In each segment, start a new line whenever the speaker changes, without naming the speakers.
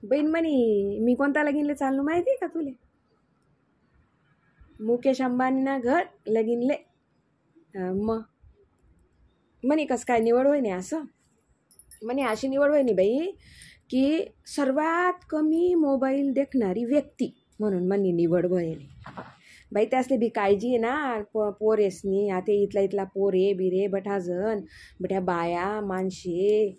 बहीण म्हणे मी कोणता लगीनले चाललो माहिती आहे का तुले? मुकेश अंबानीना घर लगीनले. मग म्हणे कसं काय निवड होईने असं? म्हणे अशी निवड होईने बाई की सर्वात कमी मोबाईल देखणारी व्यक्ती म्हणून म्हणे निवड होईने. बाई त्यासले बी काळजी आहे ना पोरेसनी. आता इथला इथला पोरे बिरे बठाजन बठ्या बाया माणशे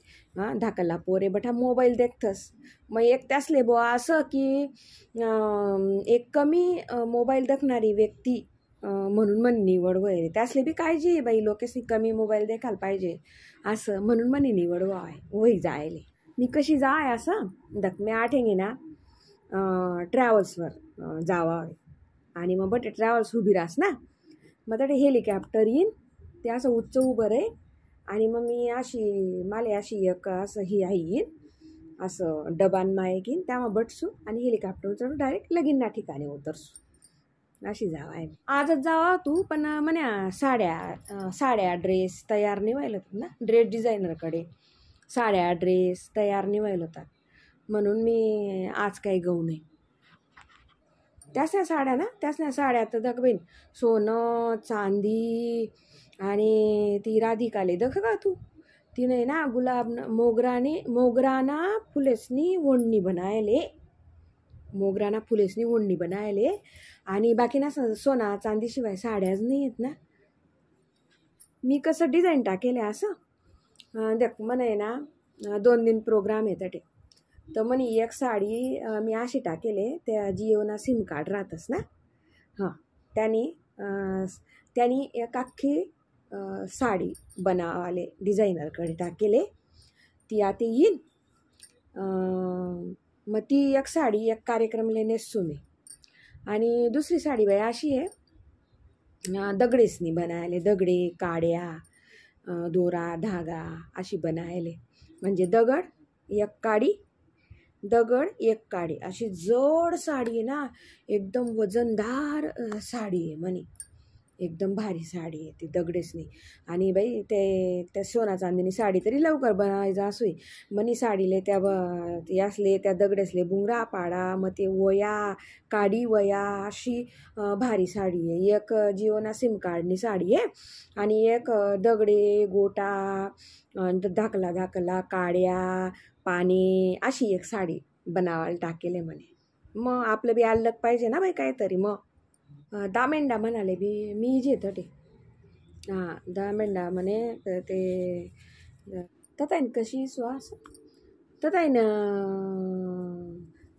धाकला पोरे बठा मोबाईल देखतस. मग एक त्यासले बुवा असं की एक कमी मोबाईल देखणारी व्यक्ती म्हणून म्हणे निवड वय. त्यासले बी काळजी आहे बाई लोकेसनी कमी मोबाईल देखायला पाहिजे असं म्हणून म्हणे निवड वही जायले. मी कशी जाय असं दक मी आठेंगे ना ट्रॅव्हल्सवर जावा आणि मग बटे ट्रॅव्हल्स उभी राहस ना मग ते हेलिकॉप्टर येईन ते असं उच्च उभं रे आणि मग मी अशी माले अशी एक असं ही आहे येईन असं डबान मायक येईन त्यामुळे बटसू आणि हेलिकॉप्टर चढून डायरेक्ट लगीन ना ठिकाणी उतरसू. अशी जावा आहे. आजच जावा तू पण म्हण्या साड्या ड्रेस तयार नाही व्हायला ना. ड्रेस डिझायनरकडे साड्या ड्रेस तयार नाही व्हायला होतात म्हणून मी आज काही गहू नाही. त्यासल्या साड्या ना त्यासल्या साड्या तर दख बहीण सोनं चांदी आणि ती राधिकाले दख का तू तिने ना गुलाब मोगराना फुलेसनी ओढणी बनायले. मोगराना फुलेसनी ओढणी बनायले आणि बाकी ना सोना चांदीशिवाय साड्याच नाही आहेत ना. मी कसं डिझाईन टाकेले असं देख म्हणे ना 2 दिन प्रोग्राम येतात ते तर म्हणे एक साडी मी अशी टाकेले त्या जिओना सिम कार्ड राहतस ना हां त्यांनी एक अख्खी साडी बनावाले डिझायनरकडे टाकेले. ती आता येईन मग ती एक साडी एक कार्यक्रमले नेसू मी. आणि दुसरी साडी बाई अशी आहे दगडेसनी बनायले दगडे काड्या दोरा धागा अशी बनायले म्हणजे दगड एक काडी अशी जड साडी आहे ना एकदम वजनदार साडी आहे म्हणे. एकदम भारी साडी आहे ती दगडेसनी. आणि बाई त्या सोना चांदीनी साडी तरी लवकर बनायचं असोय म्हणे साडीले त्या असले त्या दगडेसले बुंगरा पाडा मग ते वया काडी वया अशी भारी साडी आहे. एक जिओना सिम कार्डनी साडी आहे आणि एक दगडे गोटा धाकला काड्या पाणी अशी एक साडी बनावायला टाकेले म्हणे. मग आपलं बी आलक पाहिजे ना बाई काहीतरी. मग दामेंडा म्हणाले बी मी जे ते दामेंडा म्हणे ते तताईन कशी श्वास तताईन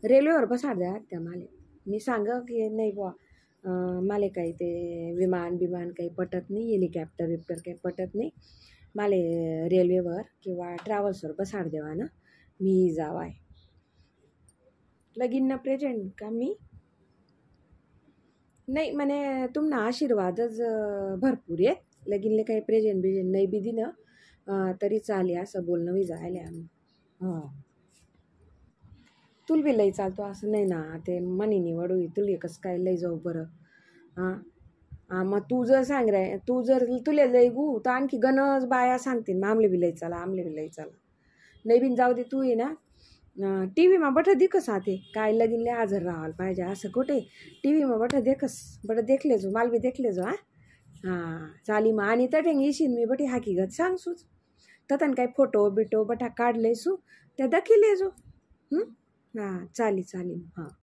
रेल्वेवर बसाड द्या त्या माले. मी सांग की नाही बुवा माले काही ते विमान काही पटत नाही हेलिकॉप्टर काही पटत नाही माले रेल्वेवर किंवा ट्रॅव्हल्सवर बसाड देवा ना मी जावाय. लगीन प्रेझेंट का मी नाही म्हणे तुमना आशीर्वादच भरपूर आहेत. लगीनले काही प्रेझेंट नाही बी दिलं तरी चाले असं बोलणं बी जायला आम्ही. तुला बी लई चालतो असं नाही ना. ते मनी निवड होई तुला कसं काय लई जाऊ बरं. मग तू जर सांग रे तू जर तुला लई गू तर आणखी गणच बाया सांगतील मग आमले बी लई चला नाही बिन जाऊ दे. तू ये ना टी व्हीमा बठं दिकस आते काय लगीनले हजर राहायला पाहिजे असं कुठे टी व्हीमा बठं देखस बटं देखले जो माल बी देखले जो चाली मग. आणि तटेंग येशील मी बटी हकीकत सांगसूच ततन काही फोटो बिटो बठा काढले सू त्या दखिले जो चाली